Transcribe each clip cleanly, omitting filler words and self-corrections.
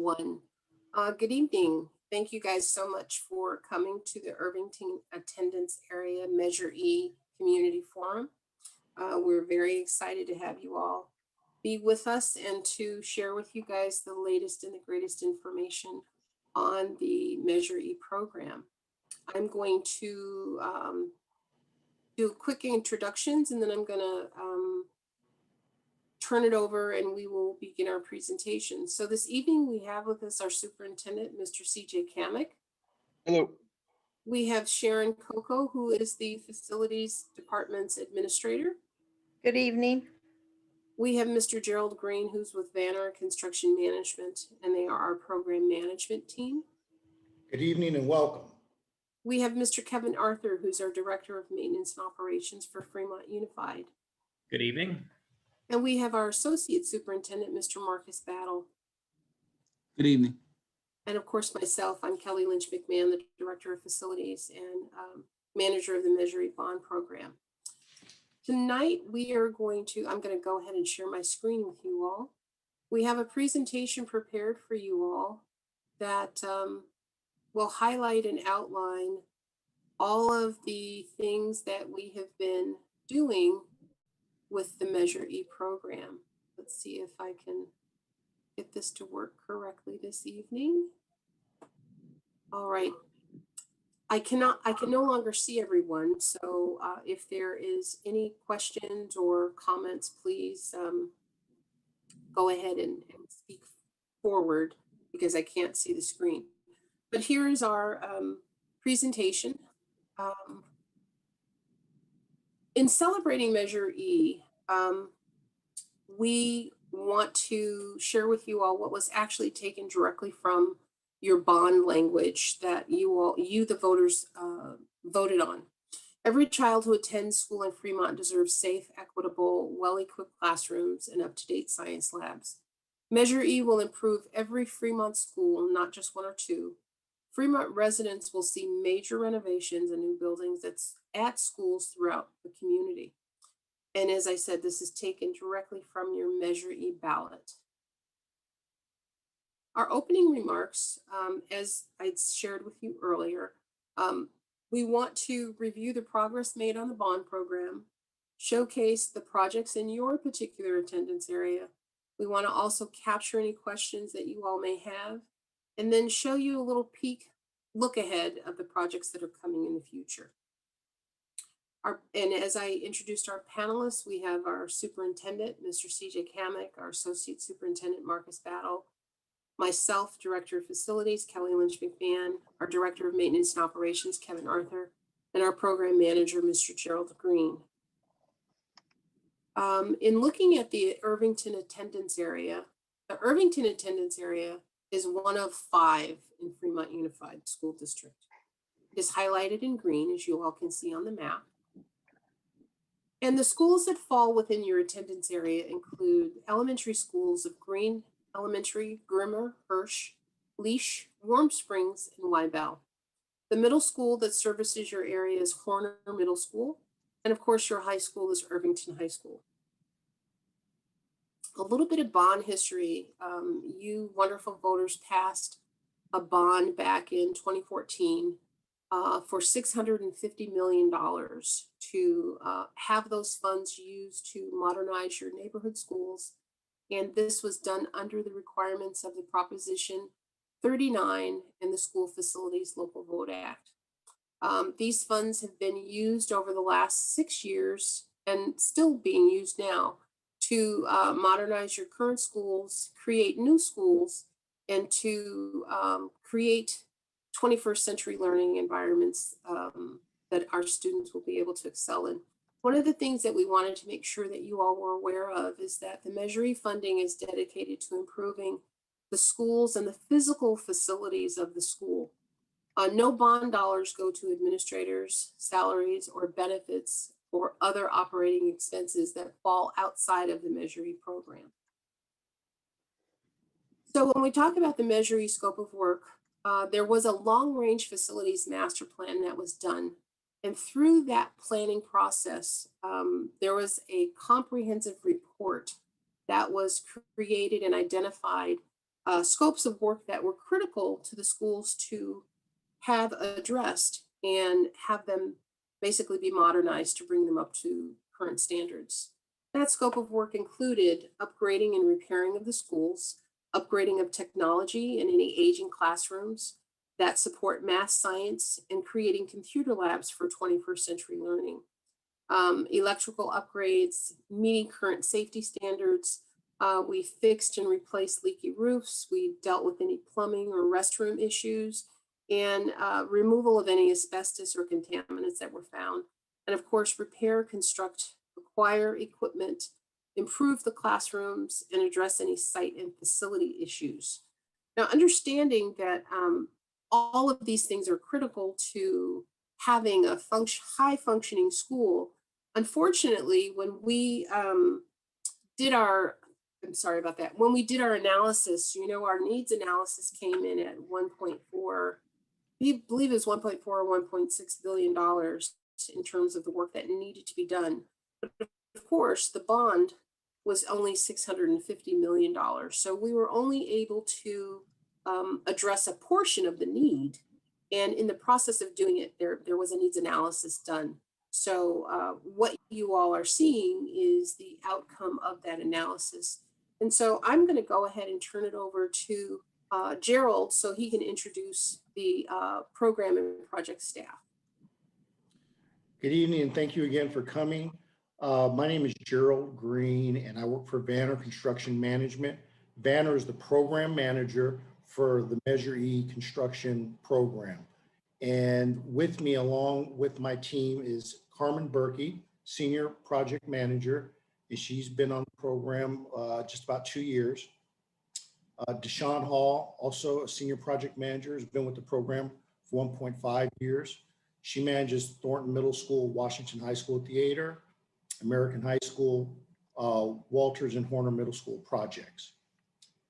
one. Good evening. Thank you guys so much for coming to the Irvington Attendance Area Measure E Community Forum. We're very excited to have you all be with us and to share with you guys the latest and the greatest information on the Measure E program. I'm going to do quick introductions, and then I'm going to turn it over and we will begin our presentation. So this evening we have with us our superintendent, Mr. CJ Kamek. Hello. We have Sharon Coco, who is the facilities department's administrator. Good evening. We have Mr. Gerald Green, who's with Vanner Construction Management, and they are our program management team. Good evening and welcome. We have Mr. Kevin Arthur, who's our director of maintenance and operations for Fremont Unified. Good evening. And we have our associate superintendent, Mr. Marcus Battle. Good evening. And of course, myself, I'm Kelly Lynch McMahon, the director of facilities and manager of the Measure E Bond program. Tonight, I'm going to go ahead and share my screen with you all. We have a presentation prepared for you all that will highlight and outline all of the things that we have been doing with the Measure E program. Let's see if I can get this to work correctly this evening. All right. I can no longer see everyone. So if there is any questions or comments, please go ahead and speak forward because I can't see the screen. But here is our presentation. In celebrating Measure E, we want to share with you all what was actually taken directly from your bond language that you the voters voted on. Every child who attends school in Fremont deserves safe, equitable, well-equipped classrooms and up-to-date science labs. Measure E will improve every Fremont school, not just one or two. Fremont residents will see major renovations and new buildings that's at schools throughout the community. And as I said, this is taken directly from your Measure E ballot. Our opening remarks, as I shared with you earlier, we want to review the progress made on the bond program, showcase the projects in your particular attendance area. We want to also capture any questions that you all may have, and then show you a little look ahead of the projects that are coming in the future. And as I introduced our panelists, we have our superintendent, Mr. CJ Kamek, our associate superintendent, Marcus Battle, myself, director of facilities, Kelly Lynch McMahon, our director of maintenance and operations, Kevin Arthur, and our program manager, Mr. Gerald Green. In looking at the Irvington attendance area, the Irvington attendance area is one of 5 in Fremont Unified School District. It is highlighted in green, as you all can see on the map. And the schools that fall within your attendance area include elementary schools of Green Elementary, Grimmer, Hirsch, Leash, Warm Springs, and Wybell. The middle school that services your area is Horner Middle School. And of course, your high school is Irvington High School. A little bit of bond history. You wonderful voters passed a bond back in 2014 for $650 million to have those funds used to modernize your neighborhood schools. And this was done under the requirements of the Proposition 39 and the School Facilities Local Vote Act. These funds have been used over the last 6 years and still being used now to modernize your current schools, create new schools, and to create 21st century learning environments that our students will be able to excel in. One of the things that we wanted to make sure that you all were aware of is that the Measure E funding is dedicated to improving the schools and the physical facilities of the school. No bond dollars go to administrators, salaries, or benefits or other operating expenses that fall outside of the Measure E program. So when we talk about the Measure E scope of work, there was a long-range facilities master plan that was done. And through that planning process, there was a comprehensive report that was created and identified scopes of work that were critical to the schools to have addressed and have them basically be modernized to bring them up to current standards. That scope of work included upgrading and repairing of the schools, upgrading of technology in any aging classrooms that support math, science, and creating computer labs for 21st century learning. Electrical upgrades, meeting current safety standards. We fixed and replaced leaky roofs. We dealt with any plumbing or restroom issues and removal of any asbestos or contaminants that were found. And of course, repair, construct, acquire equipment, improve the classrooms, and address any site and facility issues. Now, understanding that all of these things are critical to having a high functioning school. Unfortunately, when we did our, I'm sorry about that, when we did our analysis, our needs analysis came in at 1.4, we believe it was 1.4 or 1.6 billion dollars in terms of the work that needed to be done. But of course, the bond was only $650 million. So we were only able to address a portion of the need. And in the process of doing it, there was a needs analysis done. So what you all are seeing is the outcome of that analysis. And so I'm going to go ahead and turn it over to Gerald so he can introduce the program and project staff. Good evening, and thank you again for coming. My name is Gerald Green, and I work for Vanner Construction Management. Vanner is the program manager for the Measure E construction program. And with me, along with my team, is Carmen Berkey, Senior Project Manager, and she's been on the program just about 2 years. Deshaun Hall, also a Senior Project Manager, has been with the program for 1.5 years. She manages Thornton Middle School, Washington High School Theater, American High School, Walters and Horner Middle School projects.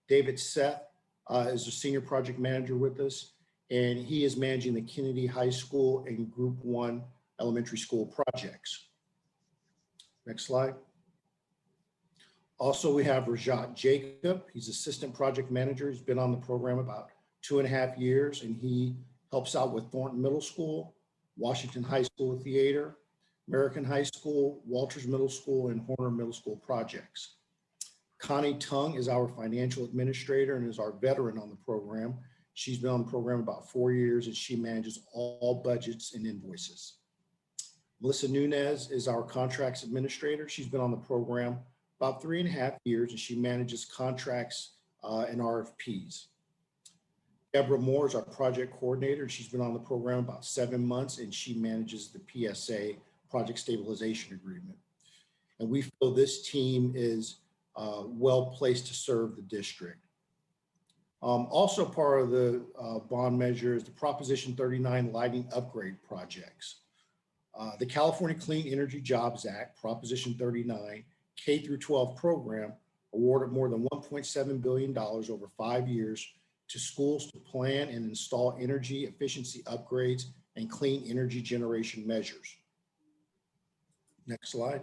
David Seth is a Senior Project Manager with us, and he is managing the Kennedy High School and Group 1 elementary school projects. Next slide. Also, we have Rajat Jacob. He's Assistant Project Manager. He's been on the program about 2.5 years, and he helps out with Thornton Middle School, Washington High School Theater, American High School, Walters Middle School, and Horner Middle School projects. Connie Tung is our financial administrator and is our veteran on the program. She's been on the program about 4 years, and she manages all budgets and invoices. Melissa Nunez is our contracts administrator. She's been on the program about 3.5 years, and she manages contracts and RFPs. Deborah Moore is our project coordinator. She's been on the program about 7 months, and she manages the PSA, Project Stabilization Agreement. And we feel this team is well placed to serve the district. Also part of the bond measure is the Proposition 39 lighting upgrade projects. The California Clean Energy Jobs Act, Proposition 39, K through 12 program awarded more than $1.7 billion over 5 years to schools to plan and install energy efficiency upgrades and clean energy generation measures. Next slide.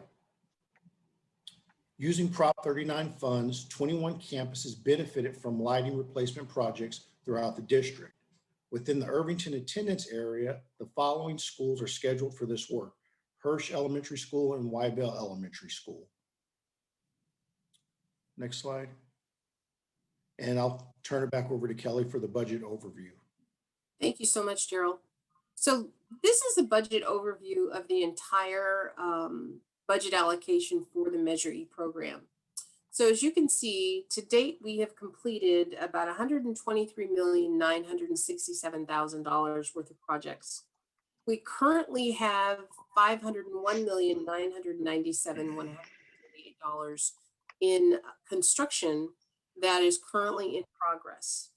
Using Prop 39 funds, 21 campuses benefited from lighting replacement projects throughout the district. Within the Irvington attendance area, the following schools are scheduled for this work: Hirsch Elementary School and Wybell Elementary School. Next slide. And I'll turn it back over to Kelly for the budget overview. Thank you so much, Gerald. So this is a budget overview of the entire budget allocation for the Measure E program. So as you can see, to date, we have completed about $123,967,000 worth of projects. We currently have $501,997,138 in construction that is currently in progress.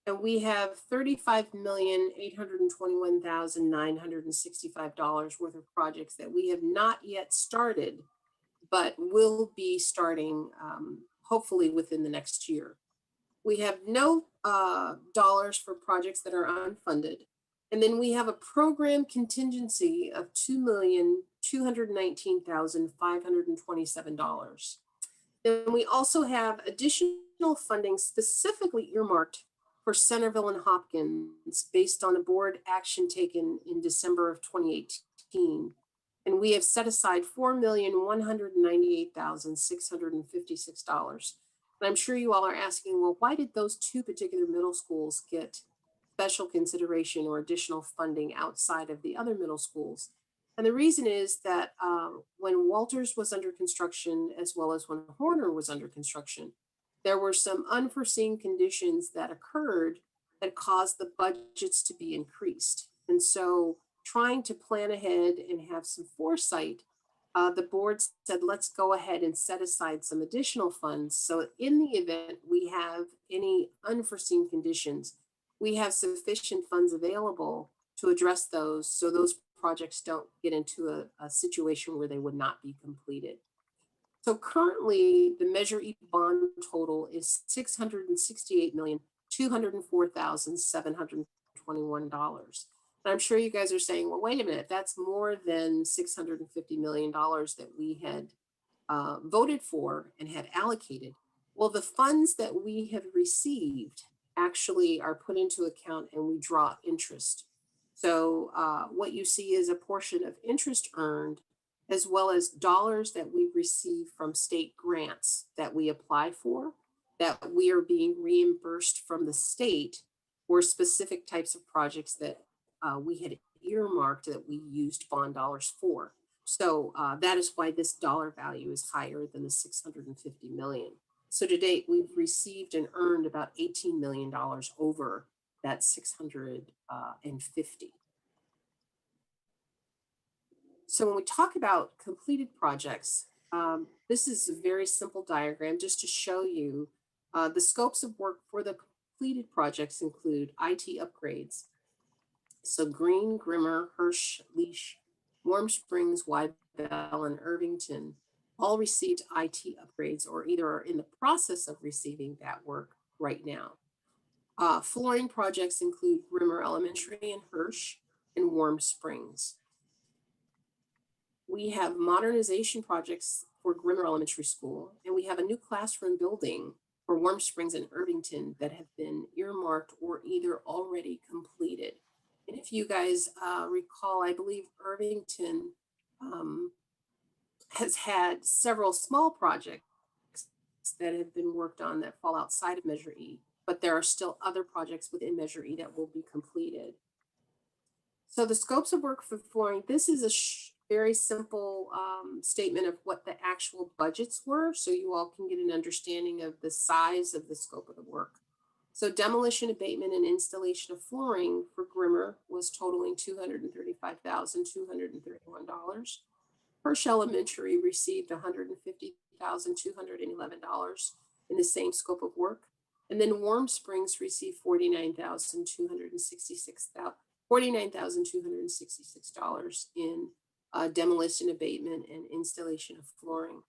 And we have $35,821,965 worth of projects that we have not yet started, but will be starting hopefully within the next year. We have no dollars for projects that are unfunded. And then we have a program contingency of $2,219,527. Then we also have additional funding specifically earmarked for Centerville and Hopkins based on a board action taken in December of 2018. And we have set aside $4,198,656. And I'm sure you all are asking, well, why did those two particular middle schools get special consideration or additional funding outside of the other middle schools? And the reason is that when Walters was under construction, as well as when Horner was under construction, there were some unforeseen conditions that occurred that caused the budgets to be increased. And so, trying to plan ahead and have some foresight, the board said, let's go ahead and set aside some additional funds. So, in the event we have any unforeseen conditions, we have sufficient funds available to address those so those projects don't get into a situation where they would not be completed. So currently, the Measure E bond total is $668,204,721. And I'm sure you guys are saying, well, wait a minute, that's more than $650 million that we had voted for and had allocated. Well, the funds that we have received actually are put into account and we draw interest. So what you see is a portion of interest earned, as well as dollars that we receive from state grants that we apply for, that we are being reimbursed from the state for specific types of projects that we had earmarked that we used bond dollars for. So that is why this dollar value is higher than the 650 million. So to date, we've received and earned about $18 million over that 650. So when we talk about completed projects, this is a very simple diagram just to show you the scopes of work for the completed projects include IT upgrades. So Green, Grimmer, Hirsch, Leash, Warm Springs, Bell, and Irvington all received IT upgrades or either are in the process of receiving that work right now. Flooring projects include Grimmer Elementary and Hirsch and Warm Springs. We have modernization projects for Grimmer Elementary School, and we have a new classroom building for Warm Springs and Irvington that have been earmarked or either already completed. And if you guys recall, I believe Irvington has had several small projects that have been worked on that fall outside of Measure E, but there are still other projects within Measure E that will be completed. So the scopes of work for flooring, this is a very simple statement of what the actual budgets were, so you all can get an understanding of the size of the scope of the work. So demolition, abatement, and installation of flooring for Grimmer was totaling $235,231. Hirsch Elementary received $150,211 in the same scope of work. And then Warm Springs received $49,266 in demolition, abatement, and installation of flooring.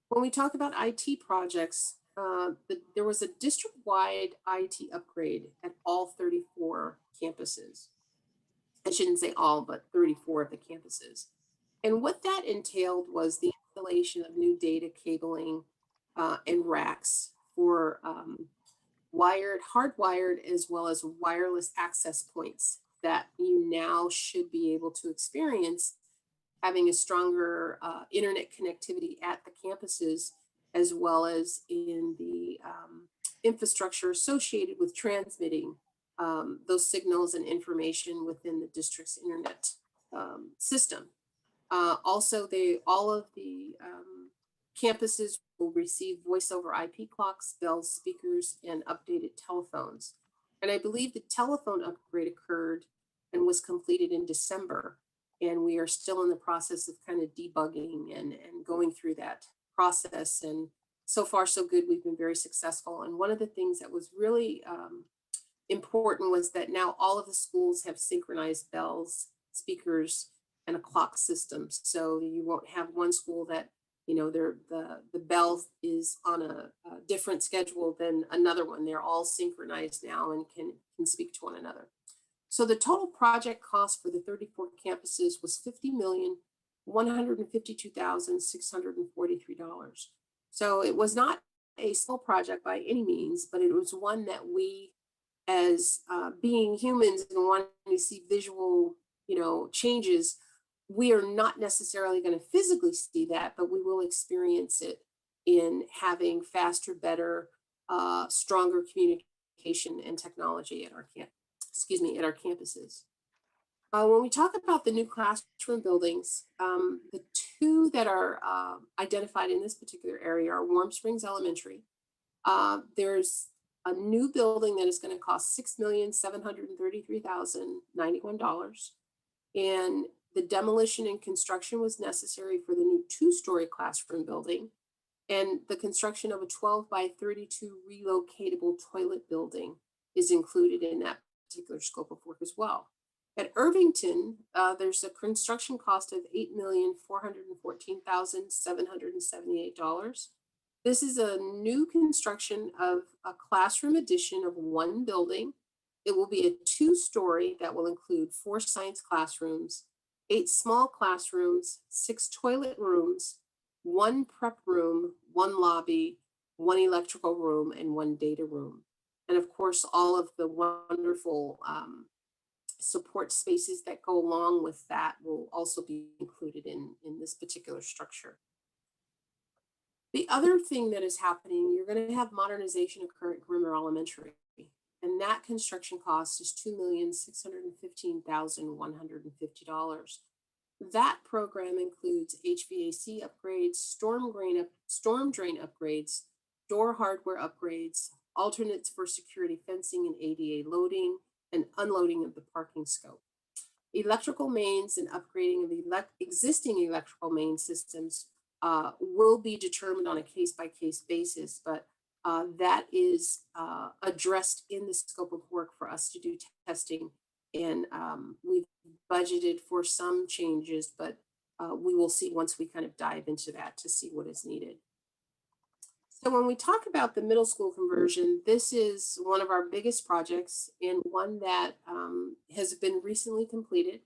When we talk about IT projects, there was a district-wide IT upgrade at all 34 campuses. I shouldn't say all, but 34 of the campuses. And what that entailed was the installation of new data cabling and racks for hardwired, as well as wireless access points that you now should be able to experience having a stronger internet connectivity at the campuses, as well as in the infrastructure associated with transmitting those signals and information within the district's internet system. Also, all of the campuses will receive voice over IP clocks, bells, speakers, and updated telephones. And I believe the telephone upgrade occurred and was completed in December. And we are still in the process of kind of debugging and going through that process. And so far, so good. We've been very successful. And one of the things that was really important was that now all of the schools have synchronized bells, speakers, and a clock system. So you won't have one school that, the bell is on a different schedule than another one. They're all synchronized now and can speak to one another. So the total project cost for the 34 campuses was $50,152,643. So it was not a small project by any means, but it was one that we, as being humans and wanting to see visual, changes, we are not necessarily going to physically see that, but we will experience it in having faster, better, stronger communication and technology at our at our campuses. When we talk about the new classroom buildings, the two that are identified in this particular area are Warm Springs Elementary. There's a new building that is going to cost $6,733,091. And the demolition and construction was necessary for the new two-story classroom building and the construction of a 12 by 32 relocatable toilet building is included in that particular scope of work as well. At Irvington, there's a construction cost of $8,414,778. This is a new construction of a classroom addition of one building. It will be a two-story that will include 4 science classrooms, 8 small classrooms, 6 toilet rooms, 1 prep room, 1 lobby, 1 electrical room, and 1 data room. And of course, all of the wonderful support spaces that go along with that will also be included in this particular structure. The other thing that is happening, you're going to have modernization occur at Grimmer Elementary, and that construction cost is $2,615,150. That program includes HVAC upgrades, storm drain upgrades, door hardware upgrades, alternates for security fencing and ADA loading, and unloading of the parking scope. Electrical mains and upgrading of existing electrical main systems will be determined on a case-by-case basis, but that is addressed in the scope of work for us to do testing. And we've budgeted for some changes, but we will see once we kind of dive into that to see what is needed. So when we talk about the middle school conversion, this is one of our biggest projects and one that has been recently completed.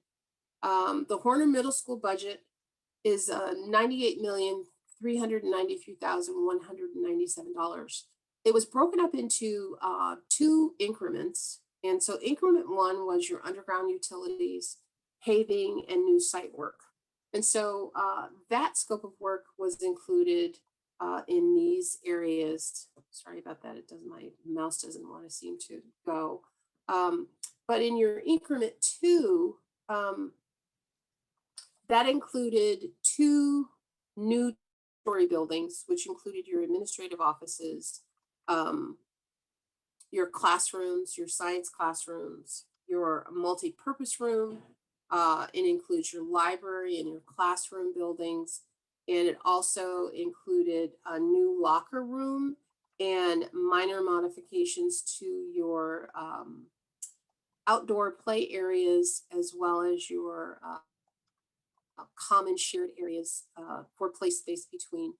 The Horner Middle School budget is $98,393,197. It was broken up into 2 increments. And so increment 1 was your underground utilities, paving, and new site work. And so that scope of work was included in these areas. Sorry about that. My mouse doesn't want to seem to go. But in your increment 2, that included 2 new story buildings, which included your administrative offices, your classrooms, your science classrooms, your multi-purpose room. It includes your library and your classroom buildings. And it also included a new locker room and minor modifications to your outdoor play areas, as well as your common shared areas for play space between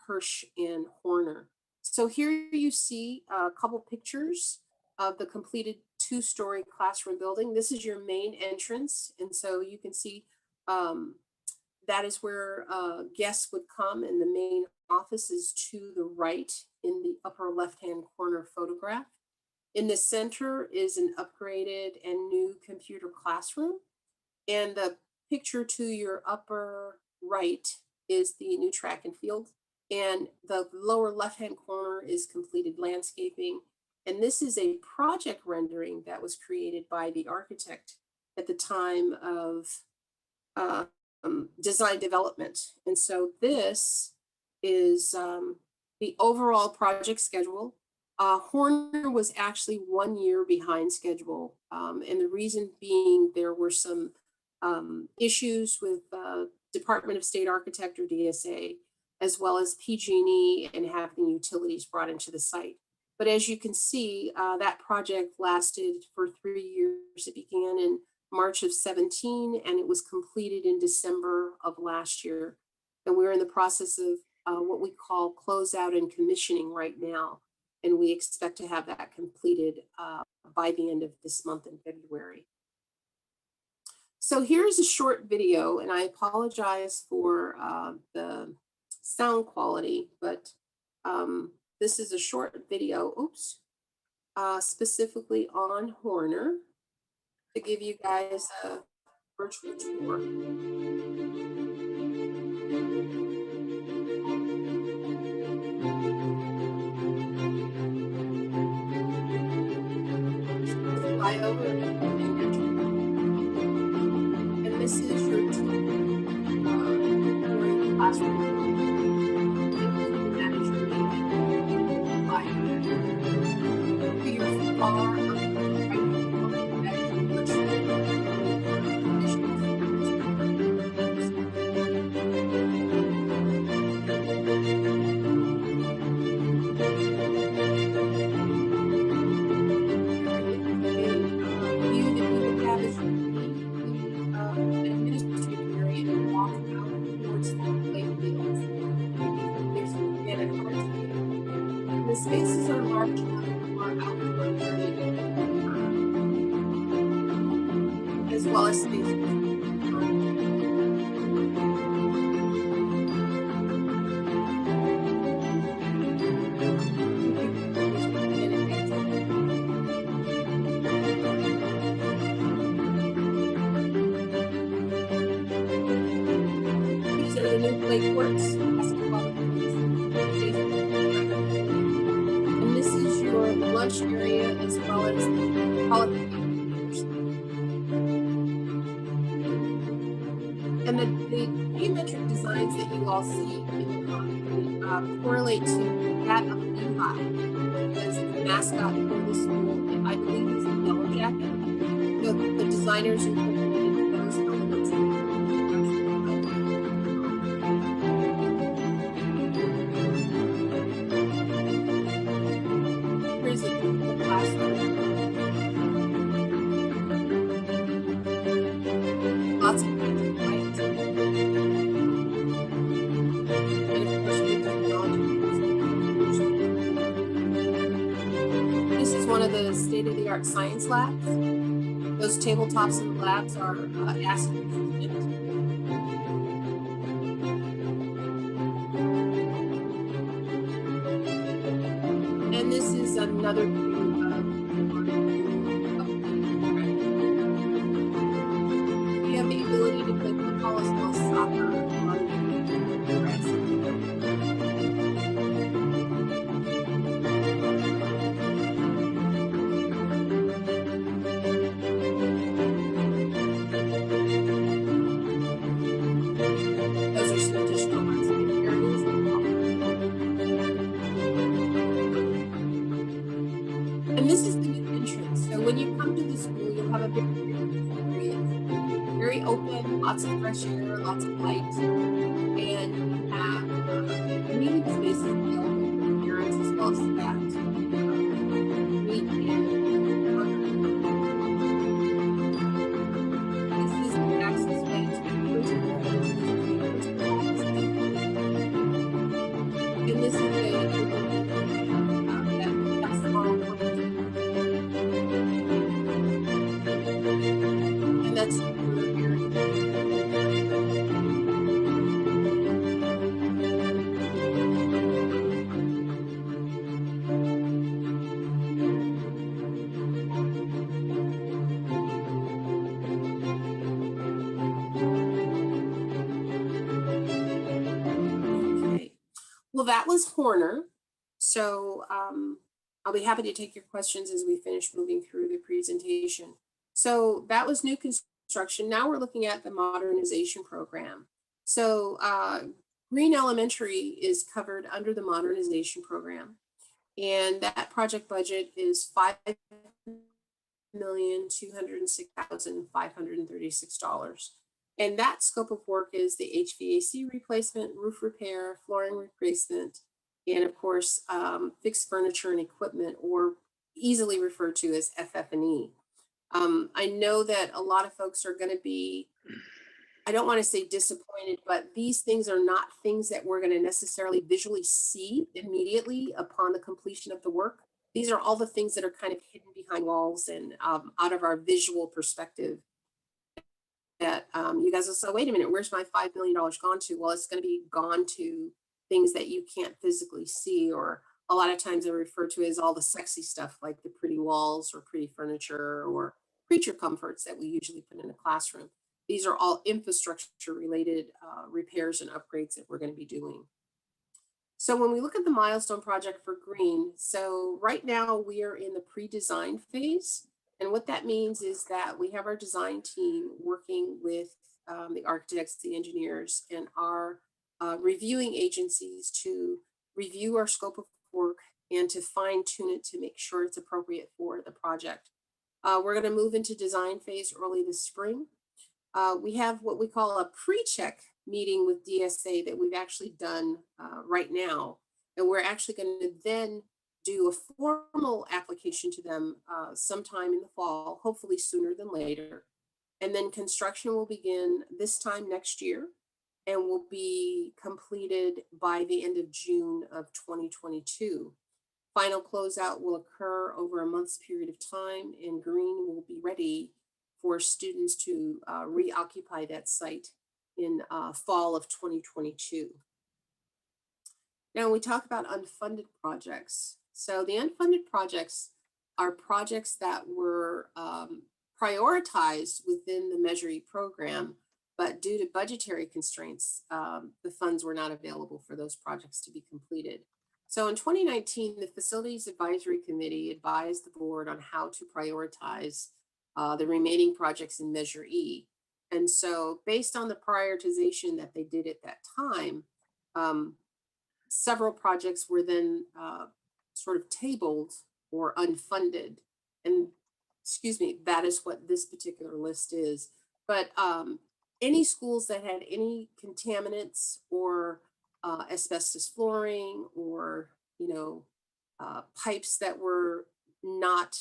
Hirsch and Horner. So here you see a couple pictures of the completed 2-story classroom building. This is your main entrance. And so you can see that is where guests would come, and the main office is to the right in the upper left-hand corner photograph. In the center is an upgraded and new computer classroom. And the picture to your upper right is the new track and field. And the lower left-hand corner is completed landscaping. And this is a project rendering that was created by the architect at the time of design development. And so this is the overall project schedule. Horner was actually 1 year behind schedule. And the reason being there were some issues with Department of State Architect or DSA, as well as PG&E and having utilities brought into the site. But as you can see, that project lasted for 3 years. It began in March of 17, and it was completed in December of last year. And we're in the process of what we call closeout and commissioning right now. And we expect to have that completed by the end of this month in February. So here's a short video, and I apologize for the sound quality, but this is a short video, specifically on Horner to give you guys a virtual tour. Flyover of the main entrance. And this is your two classroom, including manager meeting flyover. To your far right-hand corner, that is your virtual conditions. Very interesting view that you would have as you leave the administrative area and walk out towards the play fields. There's again a hard space. And the spaces are large enough for outdoor learning as well as spaces for learning. These are the new play courts, basketball courts, adjacent to the track and field. And this is your lunch area as well as the holiday campers. And the geometric designs that you all see in the concrete correlate to that of Lehigh as the mascot for the school. I believe it's the yellow jacket. So the designers incorporated those elements in the here's a typical classroom. Lots of fancy lights. And of course, new technology. This is one of the state-of-the-art science labs. Those tabletops in the labs are acid resistant. And this is another view of you have the ability to play football as well as soccer on the grass. Those are some additional landscape areas. And this is the new entrance. So when you come to the school, you'll have a very different experience. Very open, lots of fresh air, lots of light, and you have meeting spaces available for parents as well as staff to meet and this is the access way to the principal office. And this is that's the model point. And that's the area. Okay. Well, that was Horner. So I'll be happy to take your questions as we finish moving through the presentation. So that was new construction. Now we're looking at the modernization program. So Green Elementary is covered under the modernization program. And that project budget is $5,206,536. And that scope of work is the HVAC replacement, roof repair, flooring replacement, and of course, fixed furniture and equipment, or easily referred to as FF&E. I know that a lot of folks are going to be, I don't want to say disappointed, but these things are not things that we're going to necessarily visually see immediately upon the completion of the work. These are all the things that are kind of hidden behind walls and out of our visual perspective. That you guys will say, wait a minute, where's my $5 million gone to? Well, it's going to be gone to things that you can't physically see, or a lot of times are referred to as all the sexy stuff like the pretty walls or pretty furniture or creature comforts that we usually put in a classroom. These are all infrastructure related repairs and upgrades that we're going to be doing. So when we look at the milestone project for green, so right now we are in the pre-design phase. And what that means is that we have our design team working with the architects, the engineers, and our reviewing agencies to review our scope of work and to fine tune it to make sure it's appropriate for the project. We're going to move into design phase early this spring. We have what we call a pre-check meeting with DSA that we've actually done right now. And we're actually going to then do a formal application to them sometime in the fall, hopefully sooner than later. And then construction will begin this time next year and will be completed by the end of June of 2022. Final closeout will occur over a month's period of time, and green will be ready for students to reoccupy that site in fall of 2022. Now we talk about unfunded projects. So the unfunded projects are projects that were prioritized within the Measure E program, but due to budgetary constraints, the funds were not available for those projects to be completed. So in 2019, the Facilities Advisory Committee advised the board on how to prioritize the remaining projects in Measure E. And so based on the prioritization that they did at that time, several projects were then sort of tabled or unfunded. And excuse me, that is what this particular list is. But any schools that had any contaminants or asbestos flooring or, pipes that were not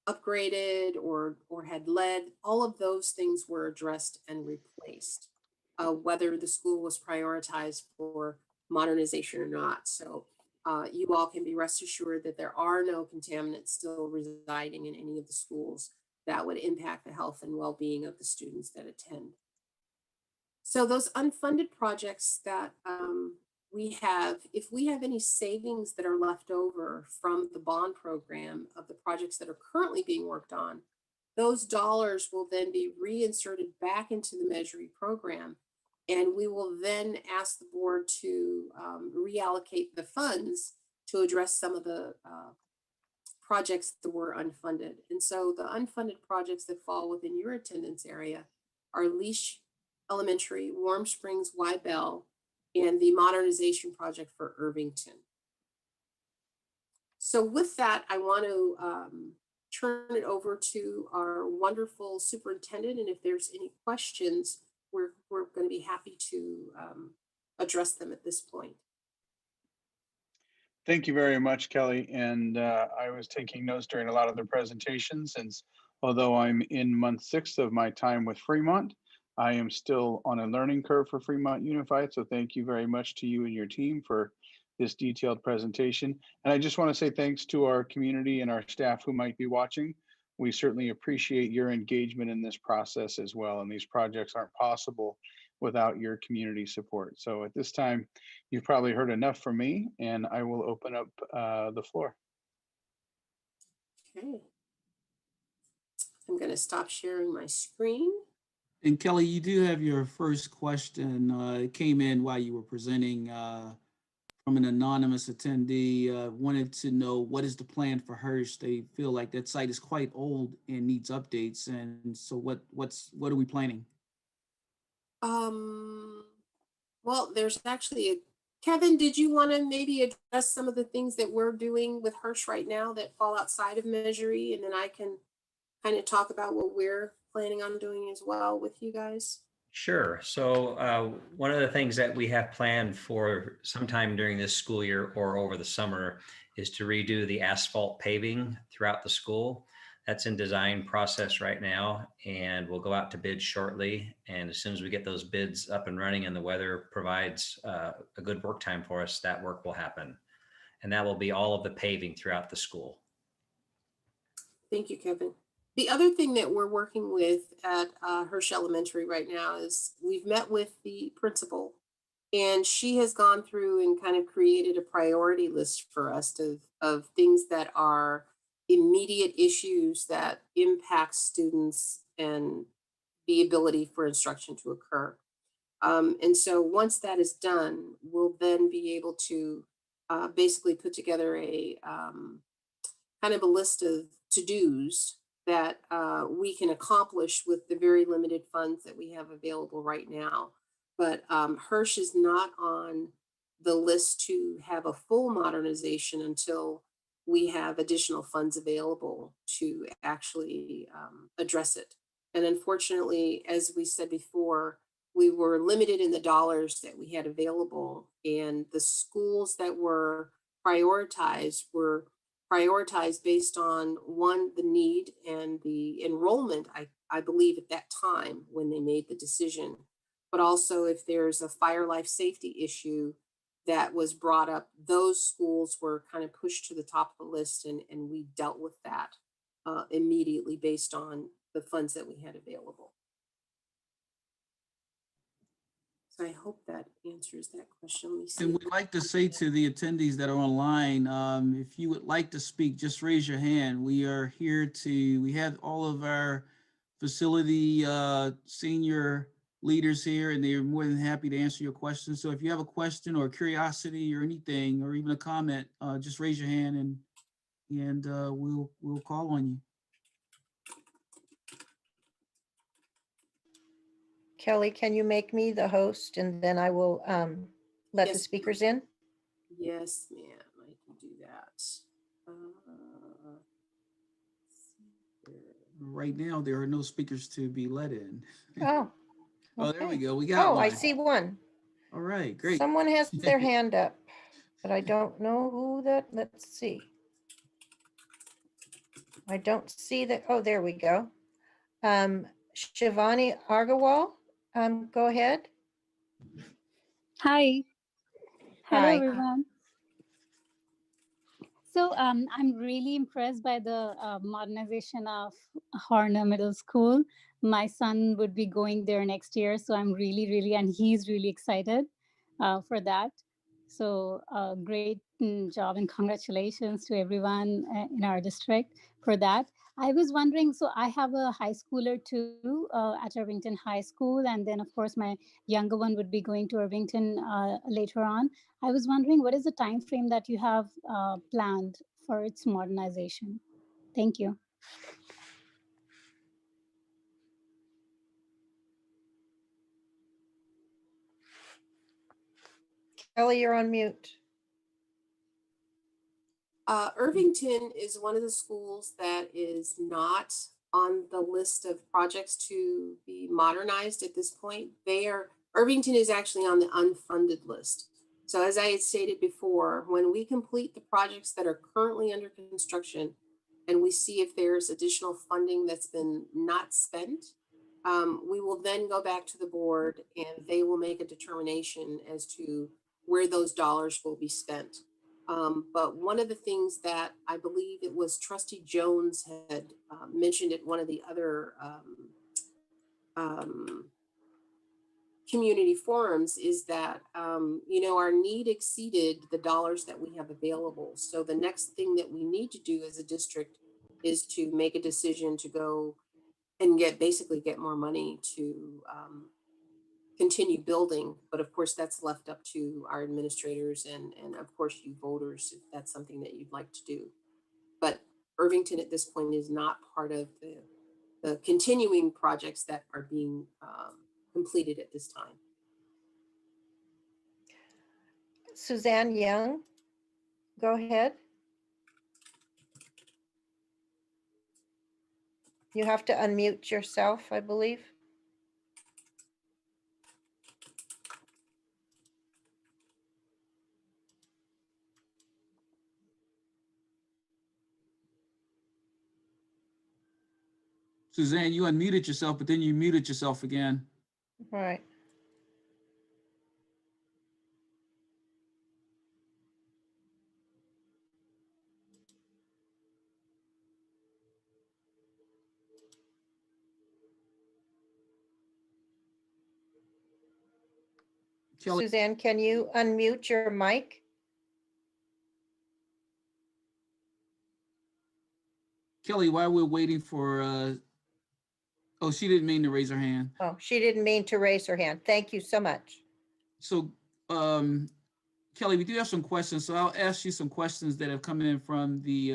upgraded or had lead, all of those things were addressed and replaced, whether the school was prioritized for modernization or not. So you all can be rest assured that there are no contaminants still residing in any of the schools that would impact the health and well-being of the students that attend. So those unfunded projects that we have, if we have any savings that are left over from the bond program of the projects that are currently being worked on, those dollars will then be reinserted back into the Measure E program. And we will then ask the board to reallocate the funds to address some of the projects that were unfunded. And so the unfunded projects that fall within your attendance area are Leash Elementary, Warm Springs, Bell, and the modernization project for Irvington. So with that, I want to turn it over to our wonderful superintendent. And if there's any questions, we're going to be happy to address them at this point. Thank you very much, Kelly. And I was taking notes during a lot of the presentations, since although I'm in month 6 of my time with Fremont, I am still on a learning curve for Fremont Unified. So thank you very much to you and your team for this detailed presentation. And I just want to say thanks to our community and our staff who might be watching. We certainly appreciate your engagement in this process as well. And these projects aren't possible without your community support. So at this time, you've probably heard enough from me, and I will open up the floor. Okay. I'm going to stop sharing my screen. And Kelly, you do have your first question. It came in while you were presenting from an anonymous attendee. Wanted to know, what is the plan for Hirsch? They feel like that site is quite old and needs updates. And so what are we planning? Well, there's actually Kevin, did you want to maybe address some of the things that we're doing with Hirsch right now that fall outside of Measure E? And then I can kind of talk about what we're planning on doing as well with you guys. Sure. So one of the things that we have planned for sometime during this school year or over the summer is to redo the asphalt paving throughout the school. That's in design process right now, and we'll go out to bid shortly. And as soon as we get those bids up and running and the weather provides a good work time for us, that work will happen. And that will be all of the paving throughout the school. Thank you, Kevin. The other thing that we're working with at Hirsch Elementary right now is we've met with the principal And she has gone through and kind of created a priority list for us of things that are immediate issues that impact students and the ability for instruction to occur. And so once that is done, we'll then be able to basically put together a kind of a list of to-dos that we can accomplish with the very limited funds that we have available right now. But Hirsch is not on the list to have a full modernization until we have additional funds available to actually address it. And unfortunately, as we said before, we were limited in the dollars that we had available, and the schools that were prioritized based on one, the need and the enrollment, I believe at that time when they made the decision, but also if there's a fire life safety issue that was brought up, those schools were kind of pushed to the top of the list, and we dealt with that immediately based on the funds that we had available. So I hope that answers that question. Let me see. And we'd like to say to the attendees that are online, if you would like to speak, just raise your hand. We are here we have all of our facility senior leaders here, and they're more than happy to answer your questions. So if you have a question or curiosity or anything, or even a comment, just raise your hand and we'll call on you. Kelly, can you make me the host and then I will let the Yes, speakers in? Yes, ma'am, I can do that. Right now, there are no speakers to be let in. Oh. Oh, there we okay. go. We got Oh, one. I see one. All right, great. Someone has their hand up, but I don't know who that, let's see. I don't see that. Oh, there we go. Shivani Argawal, go ahead. Hi. Hello, Hi. everyone. So I'm really impressed by the modernization of Horner Middle School. My son would be going there next year, so I'm really, and he's really excited for that. So great job and congratulations to everyone in our district for that. I was wondering, so I have a high schooler too at Irvington High School, and then of course my younger one would be going to Irvington later on. I was wondering, what is the time frame that you have planned for its modernization? Thank you. Kelly, you're on mute. Irvington is one of the schools that is not on the list of projects to be modernized at this point. Irvington is actually on the unfunded list. So as I had stated before, when we complete the projects that are currently under construction and we see if there's additional funding that's been not spent, we will then go back to the board and they will make a determination as to where those dollars will be spent. But one of the things that I believe it was Trustee Jones had mentioned at one of the other community forums is that, our need exceeded the dollars that we have available. So the next thing that we need to do as a district is to make a decision to go and get more money to continue building. But of course, that's left up to our administrators and of course you voters, if that's something that you'd like to do. But Irvington at this point is not part of the continuing projects that are being completed at this time. Suzanne Young, go ahead. You have to unmute yourself, I believe. Suzanne, you unmuted yourself, but then you muted yourself again. Right. Kelly, Suzanne, can you unmute your mic? Kelly, while we're waiting for, oh, she didn't mean to raise her hand. Oh, she didn't mean to raise her hand. Thank you so much. So, Kelly, we do have some questions, so I'll ask you some questions that have come in from the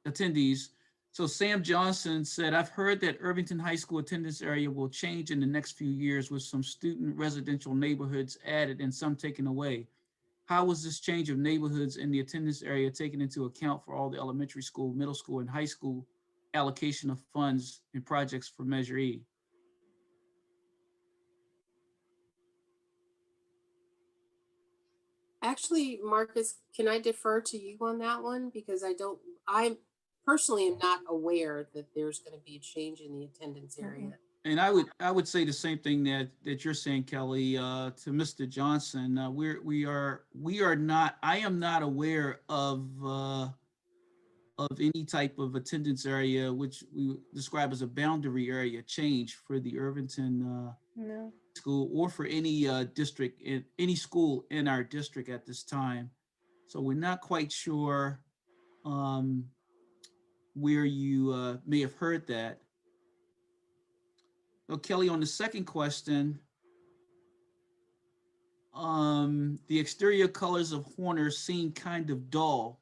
attendees. So Sam Johnson said, I've heard that Irvington High School attendance area will change in the next few years with some student residential neighborhoods added and some taken away. How was this change of neighborhoods in the attendance area taken into account for all the elementary school, middle school, and high school allocation of funds and projects for Measure E? Actually, Marcus, can I defer to you on that one? Because I personally am not aware that there's going to be a change in the attendance area. And I would say the same thing that you're saying, Kelly, to Mr. Johnson. We are not. I am not aware of any type of attendance area which we describe as a boundary area change for the Irvington No. school or for any district in any school in our district at this time. So we're not quite sure where you may have heard that. So Kelly, on the second question, the exterior colors of Horner seem kind of dull.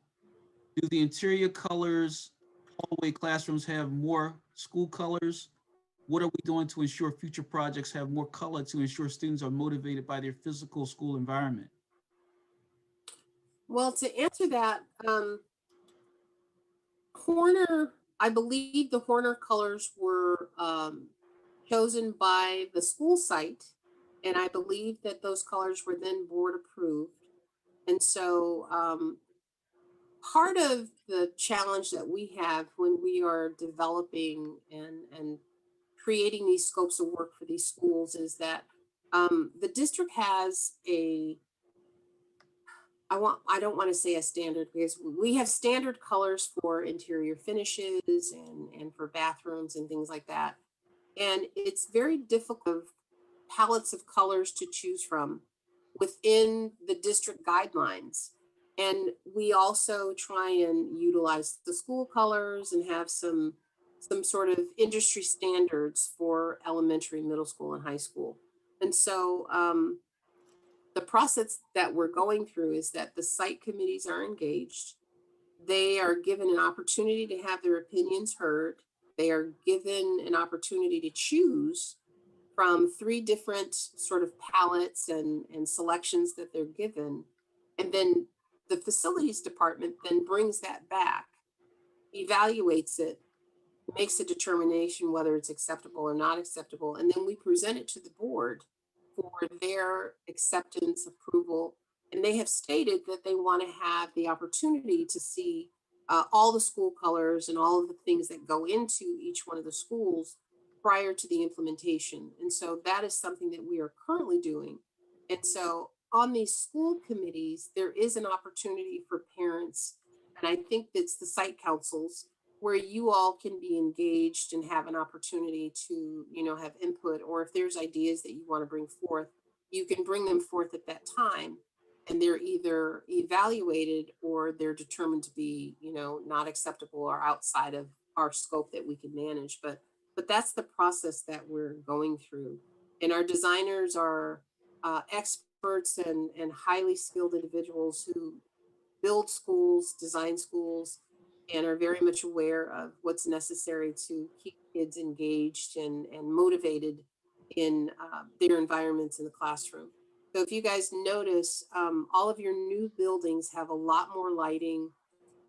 Do the interior colors hallway classrooms have more school colors? What are we doing to ensure future projects have more color to ensure students are motivated by their physical school environment? Well, to answer that, Horner, I believe the Horner colors were chosen by the school site, and I believe that those colors were then board approved. And so part of the challenge that we have when we are developing and creating these scopes of work for these schools is that the district has I don't want to say a standard because we have standard colors for interior finishes and for bathrooms and things like that. And it's very difficult palettes of colors to choose from within the district guidelines. And we also try and utilize the school colors and have some sort of industry standards for elementary, middle school, and high school. And so the process that we're going through is that the site committees are engaged. They are given an opportunity to have their opinions heard. They are given an opportunity to choose from 3 different sort of palettes and selections that they're given. And then the facilities department then brings that back, evaluates it, makes a determination whether it's acceptable or not acceptable. And then we present it to the board for their acceptance, approval. And they have stated that they want to have the opportunity to see all the school colors and all of the things that go into each one of the schools prior to the implementation. And so that is something that we are currently doing. And so on these school committees, there is an opportunity for parents, and I think it's the site councils, where you all can be engaged and have an opportunity to, have input, or if there's ideas that you want to bring forth, you can bring them forth at that time. And they're either evaluated or they're determined to be, not acceptable or outside of our scope that we can manage. But that's the process that we're going through. And our designers are experts and highly skilled individuals who build schools, design schools, and are very much aware of what's necessary to keep kids engaged and motivated in their environments in the classroom. So if you guys notice, all of your new buildings have a lot more lighting,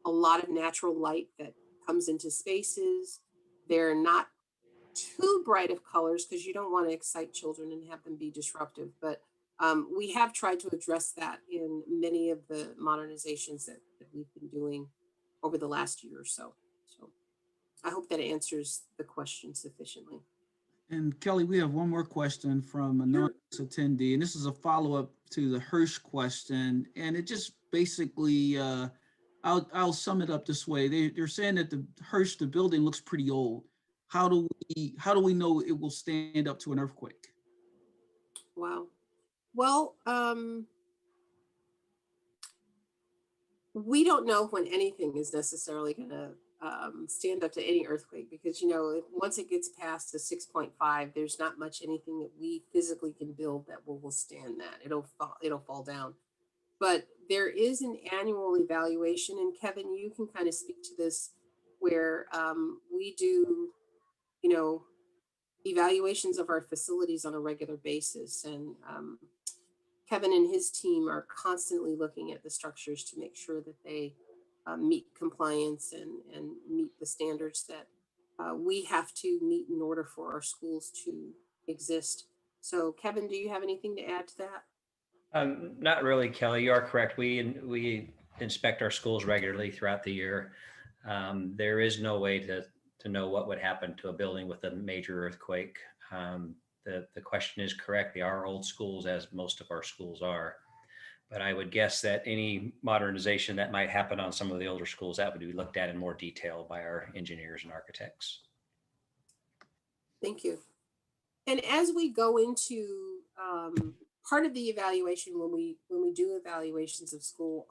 a lot of natural light that comes into spaces. They're not too bright of colors because you don't want to excite children and have them be disruptive. But we have tried to address that in many of the modernizations that we've been doing over the last year or so. So I hope that answers the question sufficiently. And Kelly, we have one more question from another attendee, and this is a follow-up to the Hirsch question. And it just basically, I'll sum it up this way. They're saying that the Hirsch, the building looks pretty old. How do we know it will stand up to an earthquake? Wow. Well, we don't know when anything is necessarily going to stand up to any earthquake because, once it gets past the 6.5, there's not much anything that we physically can build that will withstand that. It'll fall down. But there is an annual evaluation, and Kevin, you can kind of speak to this, where we do, you know, evaluations of our facilities on a regular basis, and Kevin and his team are constantly looking at the structures to make sure that they meet compliance and meet the standards that we have to meet in order for our schools to exist. So, Kevin, do you have anything to add to that? Not really, Kelly. You are correct. We inspect our schools regularly throughout the year. There is no way to know what would happen to a building with a major earthquake. The question is correct. They are old schools, as most of our schools are. But I would guess that any modernization that might happen on some of the older schools, that would be looked at in more detail by our engineers and architects. Thank you. And as we go into part of the evaluation, when we do evaluations of school,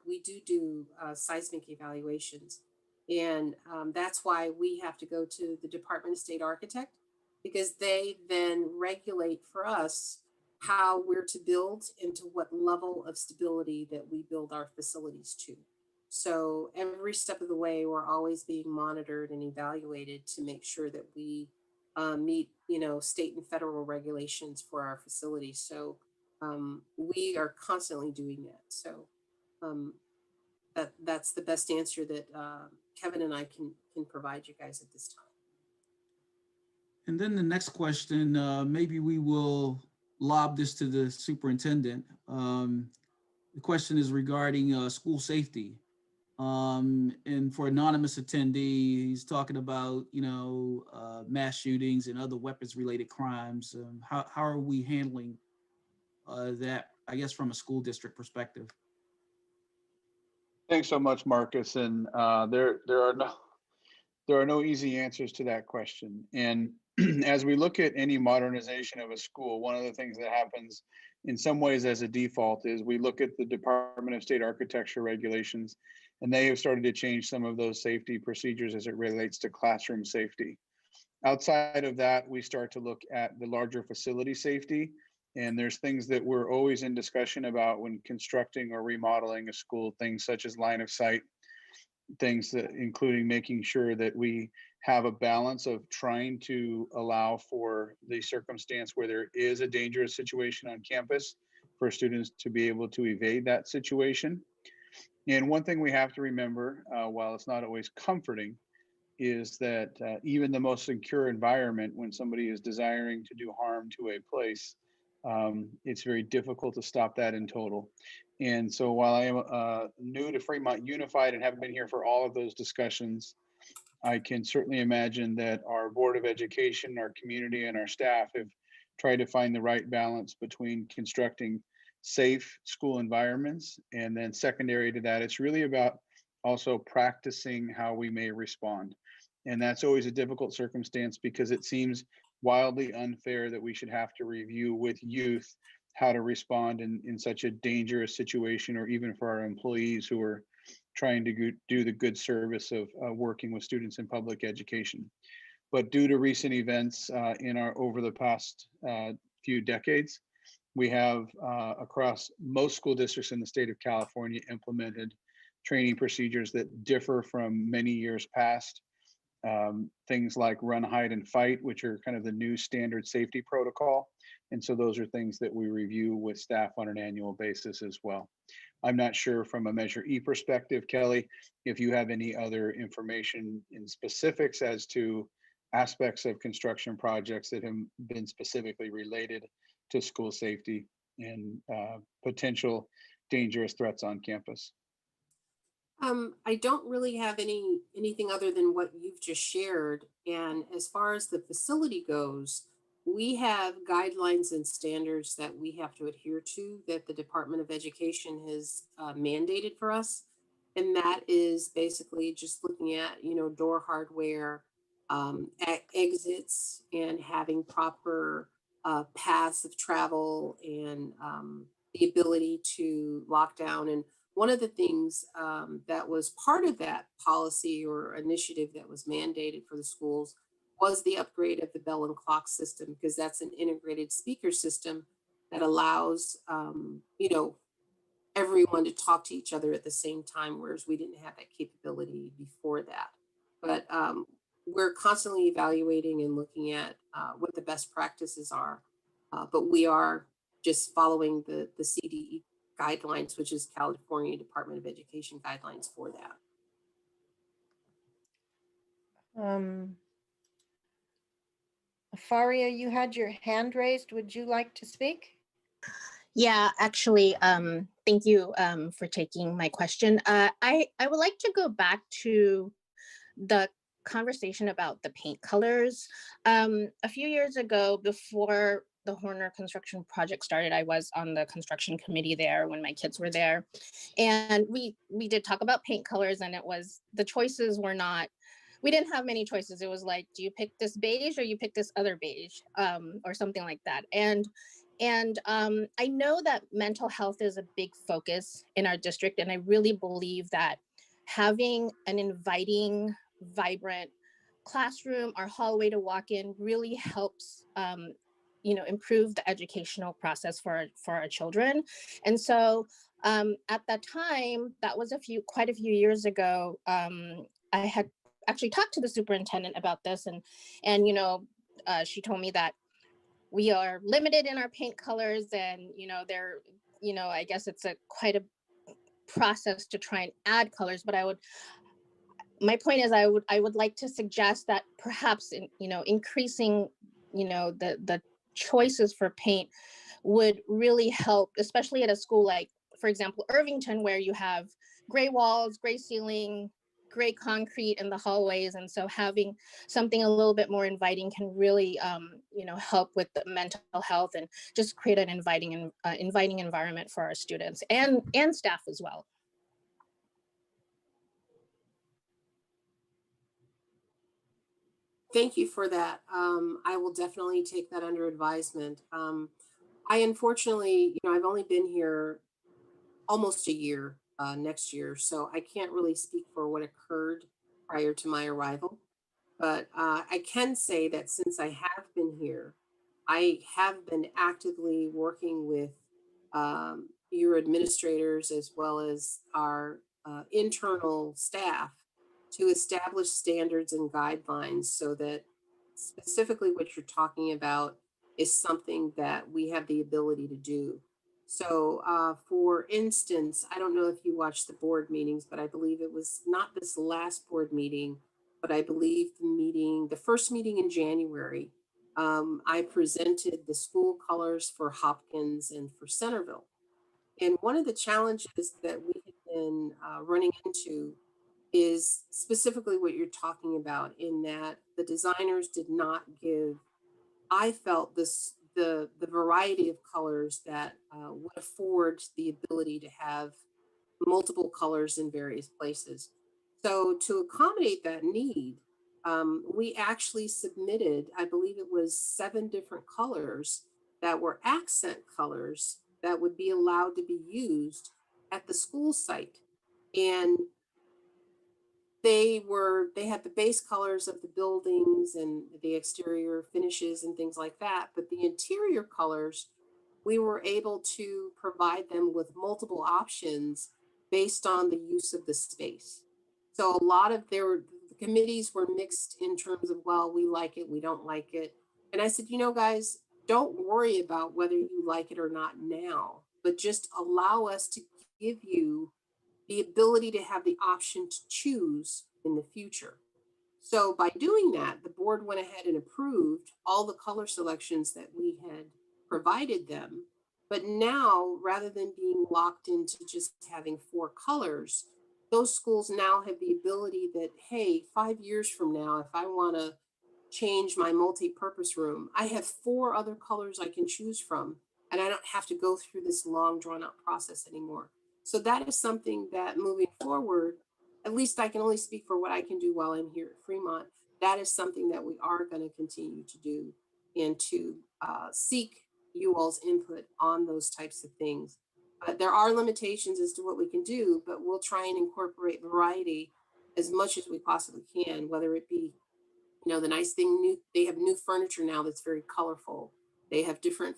we do seismic evaluations, and that's why we have to go to the Department of State Architect, because they then regulate for us how we're to build and to what level of stability that we build our facilities to. So every step of the way, we're always being monitored and evaluated to make sure that we meet, state and federal regulations for our facilities. So we are constantly doing that. So um, that's the best answer that Kevin and I can provide you guys at this time. And then the next question, maybe we will lob this to the superintendent. The question is regarding school safety. And for anonymous attendee, he's talking about, mass shootings and other weapons related crimes. How are we handling that, I guess, from a school district perspective? Thanks so much, Marcus. And there are no easy answers to that question. And as we look at any modernization of a school, one of the things that happens in some ways as a default is we look at the Department of State Architecture regulations, and they have started to change some of those safety procedures as it relates to classroom safety. Outside of that, we start to look at the larger facility safety. And there's things that we're always in discussion about when constructing or remodeling a school, things such as line of sight, things that including making sure that we have a balance of trying to allow for the circumstance where there is a dangerous situation on campus for students to be able to evade that situation. And one thing we have to remember, while it's not always comforting, is that even the most secure environment, when somebody is desiring to do harm to a place, it's very difficult to stop that in total. And so while I am new to Fremont Unified and haven't been here for all of those discussions, I can certainly imagine that our Board of Education, our community, and our staff have tried to find the right balance between constructing safe school environments. And then secondary to that, it's really about also practicing how we may respond. And that's always a difficult circumstance because it seems wildly unfair that we should have to review with youth how to respond in such a dangerous situation, or even for our employees who are trying to do the good service of working with students in public education. But due to recent events over the past few decades, we have across most school districts in the state of California implemented training procedures that differ from many years past. Things like run, hide, and fight, which are kind of the new standard safety protocol. And so those are things that we review with staff on an annual basis as well. I'm not sure from a Measure E perspective, Kelly, if you have any other information in specifics as to aspects of construction projects that have been specifically related to school safety and potential dangerous threats on campus. I don't really have anything other than what you've just shared. And as far as the facility goes, we have guidelines and standards that we have to adhere to that the Department of Education has mandated for us. And that is basically just looking at, door hardware, exits, and having proper paths of travel and the ability to lock down. And one of the things that was part of that policy or initiative that was mandated for the schools was the upgrade of the bell and clock system, because that's an integrated speaker system that allows, everyone to talk to each other at the same time, whereas we didn't have that capability before that. But we're constantly evaluating and looking at what the best practices are. But we are just following the CDE guidelines, which is California Department of Education guidelines for that. Faria, you had your hand raised. Would you like to speak? Yeah, actually, thank you for taking my question. I would like to go back to the conversation about the paint colors. A few years ago, before the Horner construction project started, I was on the construction committee there when my kids were there. And we did talk about paint colors, and it was, the choices were not, we didn't have many choices. It was like, do you pick this beige or you pick this other beige, or something like that. And I know that mental health is a big focus in our district, and I really believe that having an inviting, vibrant classroom or hallway to walk in really helps, improve the educational process for our children. And so at that time, that was quite a few years ago, I had actually talked to the superintendent about this, and she told me that we are limited in our paint colors, and I guess it's quite a process to try and add colors. But my point is, I would like to suggest that perhaps increasing the choices for paint would really help, especially at a school like, for example, Irvington, where you have gray walls, gray ceiling, gray concrete in the hallways. And so having something a little bit more inviting can really, help with the mental health and just create an inviting environment for our students and staff as well. Thank you for that. I will definitely take that under advisement. I unfortunately, I've only been here almost a year next year, so I can't really speak for what occurred prior to my arrival. But I can say that since I have been here, I have been actively working with your administrators as well as our internal staff to establish standards and guidelines so that specifically what you're talking about is something that we have the ability to do. So, for instance, I don't know if you watched the board meetings, but I believe it was not this last board meeting, but I believe the first meeting in January, I presented the school colors for Hopkins and for Centerville. And one of the challenges that we have been running into is specifically what you're talking about, in that the designers did not give, I felt, the variety of colors that would afford the ability to have multiple colors in various places. So to accommodate that need, we actually submitted, I believe it was 7 different colors that were accent colors that would be allowed to be used at the school site. And they had the base colors of the buildings and the exterior finishes and things like that, but the interior colors, we were able to provide them with multiple options based on the use of the space. So a lot of the committees were mixed in terms of, well, we like it, we don't like it. And I said, guys, don't worry about whether you like it or not now, but just allow us to give you the ability to have the option to choose in the future. So by doing that, the board went ahead and approved all the color selections that we had provided them. But now, rather than being locked into just having 4 colors, those schools now have the ability that, hey, 5 years from now, if I want to change my multi-purpose room, I have 4 other colors I can choose from, and I don't have to go through this long drawn out process anymore. So that is something that moving forward, at least I can only speak for what I can do while I'm here at Fremont. That is something that we are going to continue to do. and to seek you all's input on those types of things. But there are limitations as to what we can do, but we'll try and incorporate variety as much as we possibly can, whether it be, you know, the nice thing, they have new furniture now that's very colorful. They have different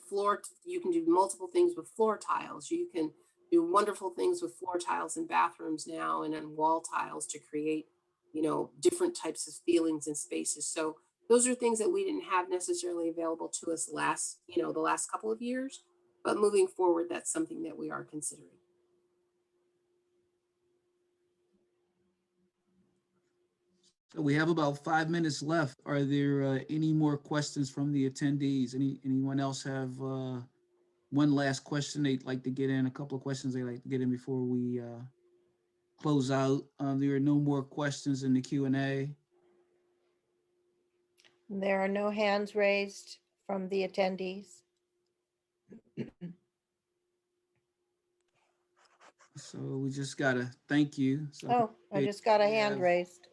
you can do multiple things with floor tiles. You can do wonderful things with floor tiles in bathrooms now and on wall tiles to create, you know, different types of feelings and spaces. So those are things that we didn't have necessarily available to us the last couple of years, but moving forward, that's something that we are considering. So we have about 5 minutes left. Are there any more questions from the attendees? Anyone else have one last question they'd like to get in? A couple of questions they'd like to get in before we close out. There are no more questions in the Q&A. There are no hands raised from the attendees. So we just gotta thank you. So Oh, I just got a we hand have- raised.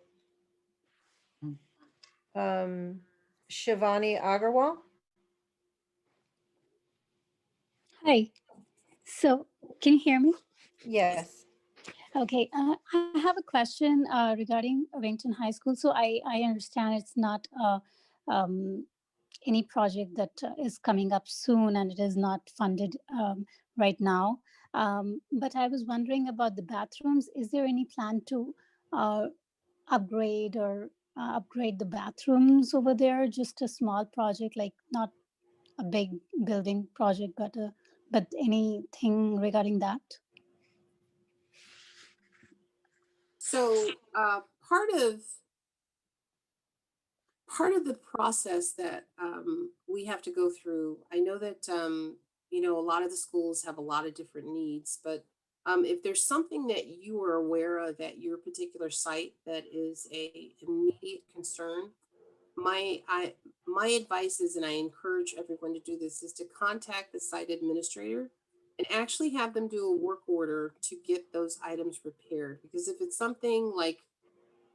Shivani Agarwal. Hi. So can you hear me? Yes. Okay. I have a question regarding Irvington High School. So I understand it's not any project that is coming up soon and it is not funded right now. But I was wondering about the bathrooms. Is there any plan to upgrade the bathrooms over there? Just a small project, like not a big building project, but anything regarding that? So part of the process that we have to go through, I know that you know, a lot of the schools have a lot of different needs, but if there's something that you are aware of at your particular site that is a immediate concern, my advice is, and I encourage everyone to do this, is to contact the site administrator and actually have them do a work order to get those items repaired. Because if it's something like,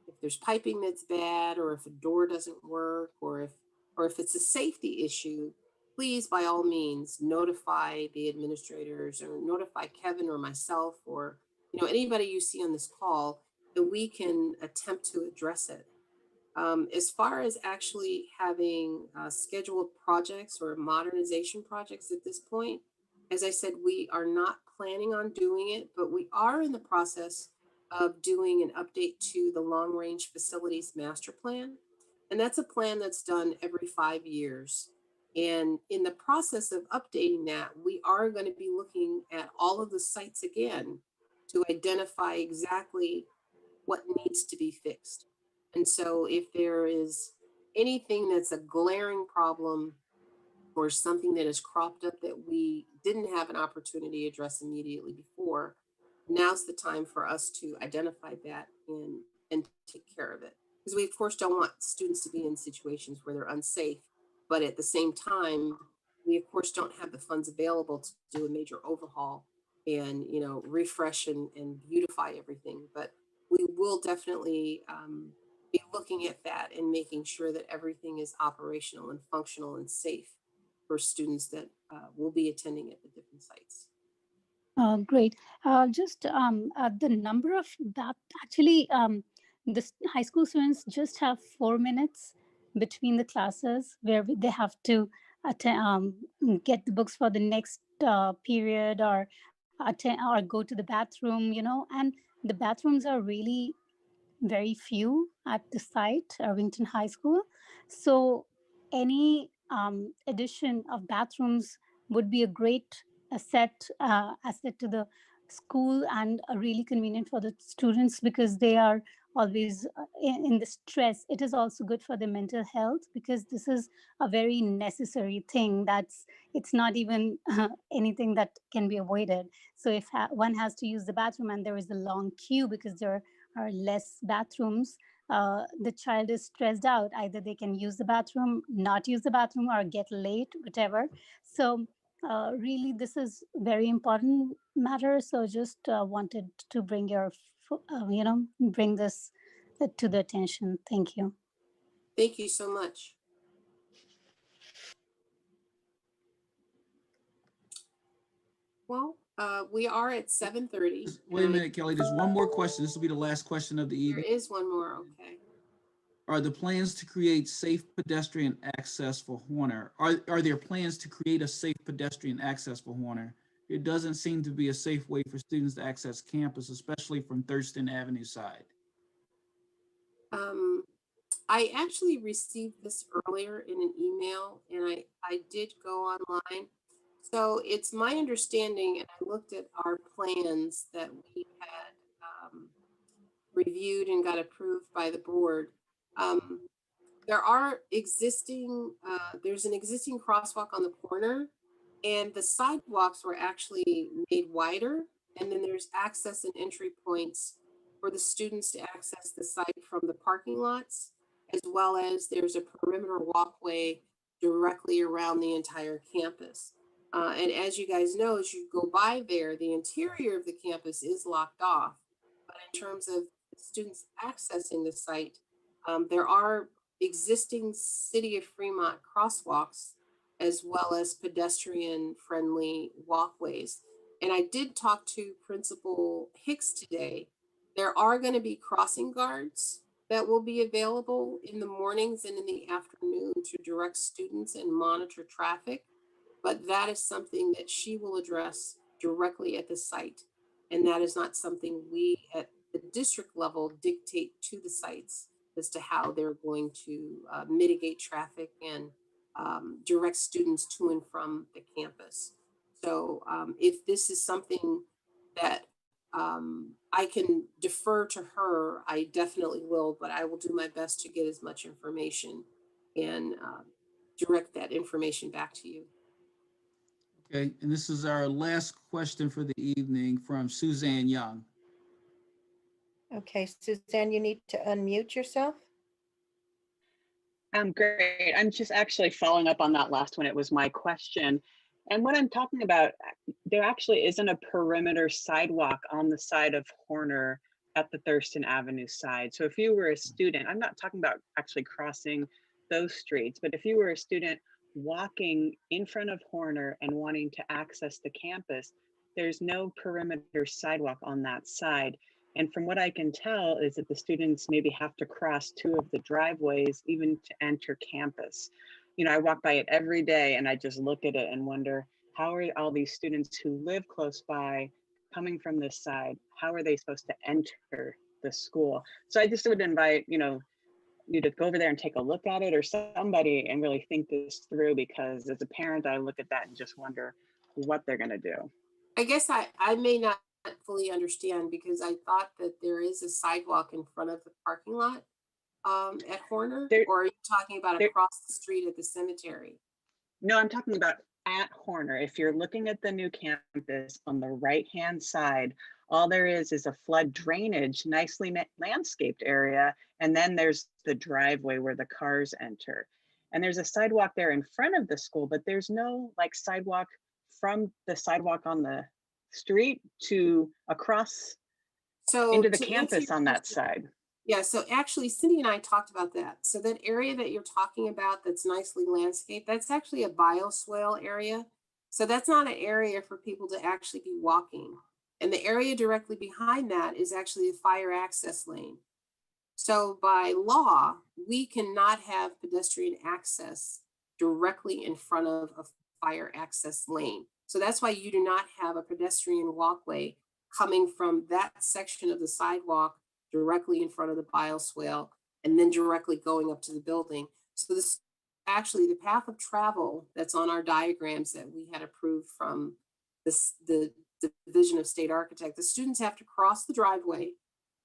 if there's piping that's bad, or if a door doesn't work, or if it's a safety issue, please by all means notify the administrators or notify Kevin or myself, or, you know, anybody you see on this call, that we can attempt to address it. As far as actually having scheduled projects or modernization projects at this point, as I said, we are not planning on doing it, but we are in the process of doing an update to the long range facilities master plan. And that's a plan that's done every 5 years. And in the process of updating that, we are going to be looking at all of the sites again to identify exactly what needs to be fixed. And so if there is anything that's a glaring problem or something that has cropped up that we didn't have an opportunity to address immediately before, now's the time for us to identify that and take care of it. Because we, of course, don't want students to be in situations where they're unsafe, but at the same time, we, of course, don't have the funds available to do a major overhaul and, you know, refresh and beautify everything. But we will definitely be looking at that and making sure that everything is operational and functional and safe for students that will be attending at the different sites. Great. Just the number of that actually, the high school students just have 4 minutes between the classes where they have to get the books for the next period, or attend or go to the bathroom, you know, and the bathrooms are really very few at the site, Irvington High School. So any addition of bathrooms would be a great asset to the school, and really convenient for the students because they are always in the stress. It is also good for their mental health because this is a very necessary thing. It's not even anything that can be avoided. So if one has to use the bathroom and there is a long queue because there are less bathrooms, the child is stressed out. Either they can use the bathroom, not use the bathroom, or get late, whatever. So really, this is very important matter. So just wanted to bring bring this to the attention. Thank you. Thank you so much. Well, we are at 7:30. Wait a minute, Kelly, there's one more question. This will be the last question of the There evening. is one more, okay. Are the plans to create safe pedestrian access for Horner? Are there plans to create a safe pedestrian access for Horner? It doesn't seem to be a safe way for students to access campus, especially from Thurston Avenue side. Um, I actually received this earlier in an email and I did go online. So it's my understanding, and I looked at our plans that we had reviewed and got approved by the board. Um, there are existing, there's an existing crosswalk on the corner, and the sidewalks were actually made wider. And then there's access and entry points for the students to access the site from the parking lots, as well as there's a perimeter walkway directly around the entire campus. And as you guys know, as you go by there, the interior of the campus is locked off. But in terms of students accessing the site, there are existing City of Fremont crosswalks as well as pedestrian friendly walkways. And I did talk to Principal Hicks today. There are going to be crossing guards that will be available in the mornings and in the afternoon to direct students and monitor traffic. But that is something that she will address directly at the site. And that is not something we at the district level dictate to the sites as to how they're going to mitigate traffic and direct students to and from the campus. So if this is something that I can defer to her, I definitely will, but I will do my best to get as much information and direct that information back to you. Okay, and this is our last question for the evening from Suzanne Young. Okay, Suzanne, you need to unmute yourself. Great. I'm just actually following up on that last one. It was my question. And what I'm talking about, there actually isn't a perimeter sidewalk on the side of Horner at the Thurston Avenue side. So if you were a student, I'm not talking about actually crossing those streets, but if you were a student walking in front of Horner and wanting to access the campus, there's no perimeter sidewalk on that side. And from what I can tell is that the students maybe have to cross two of the driveways even to enter campus. You know, I walk by it every day and I just look at it and wonder, how are all these students who live close by coming from this side? How are they supposed to enter the school? So I just would invite, you to go over there and take a look at it, or somebody, and really think this through, because as a parent, I look at that and just wonder what they're going to do. I guess I may not fully understand, because I thought that there is a sidewalk in front of the parking lot at Horner, or are you talking about across the street at the cemetery? No, I'm talking about at Horner. If you're looking at the new campus on the right-hand side, all there is a flood drainage, nicely landscaped area. And then there's the driveway where the cars enter. And there's a sidewalk there in front of the school, but there's no like sidewalk from the sidewalk on the street to across into the campus on that side. Yeah, so actually Cindy and I talked about that. So that area that you're talking about that's nicely landscaped, that's actually a bioswale area. So that's not an area for people to actually be walking. And the area directly behind that is actually a fire access lane. So by law, we cannot have pedestrian access directly in front of a fire access lane. So that's why you do not have a pedestrian walkway coming from that section of the sidewalk directly in front of the bioswale and then directly going up to the building. So this actually the path of travel that's on our diagrams that we had approved from the Division of State Architect. The students have to cross the driveway,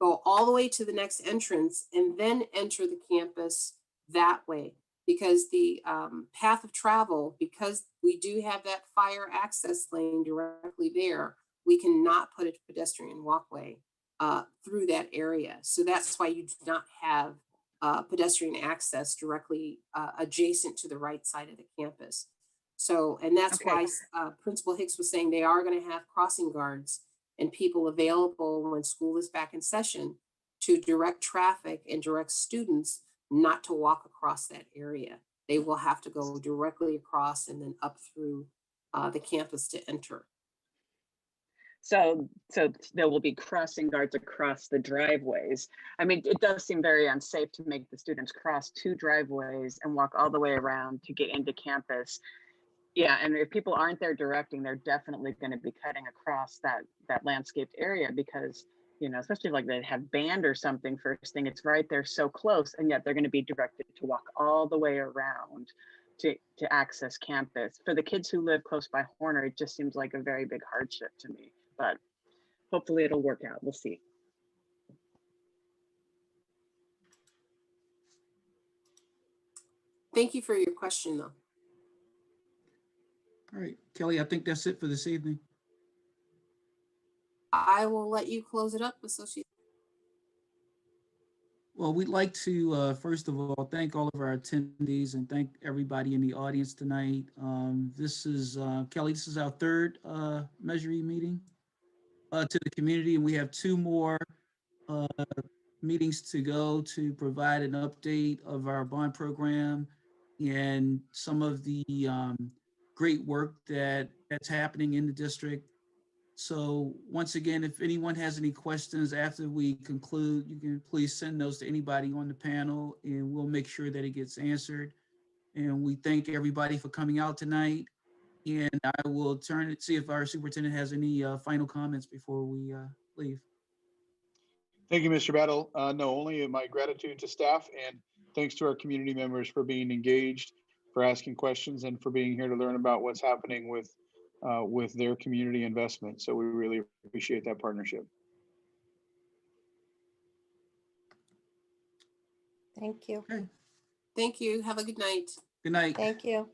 go all the way to the next entrance, and then enter the campus that way. Because the path of travel, because we do have that fire access lane directly there, we cannot put a pedestrian walkway through that area. So that's why you do not have pedestrian access directly adjacent to the right side of the campus. So, and that's why Principal Hicks was saying they are going to have crossing guards and people available when school is back in session to direct traffic and direct students not to walk across that area. They will have to go directly across and then up through the campus to enter. So there will be crossing guards across the driveways. I mean, it does seem very unsafe to make the students cross 2 driveways and walk all the way around to get into campus. Yeah, and if people aren't there directing, they're definitely going to be cutting across that landscaped area because, you know, especially like they have band or something first thing, it's right there so close, and yet they're going to be directed to walk all the way around to access campus. For the kids who live close by Horner, it just seems like a very big hardship to me, but hopefully it'll work out. We'll see. Thank you for your question, though. All right, Kelly, I think that's it for this evening. I will let you close it up, Associate. Well, we'd like to, first of all, thank all of our attendees and thank everybody in the audience tonight. This is, Kelly, this is our third Measure E meeting to the community, and we have 2 more meetings to go to provide an update of our bond program and some of the great work that's happening in the district. So once again, if anyone has any questions after we conclude, you can please send those to anybody on the panel and we'll make sure that it gets answered. And we thank everybody for coming out tonight. And I will turn it, see if our superintendent has any final comments before we leave. Thank you, Mr. Battle. No, only my gratitude to staff and thanks to our community members for being engaged, for asking questions, and for being here to learn about what's happening with their community investment. So we really appreciate that partnership. Thank you. Okay, Thank you. Have a good night. good night. Thank you.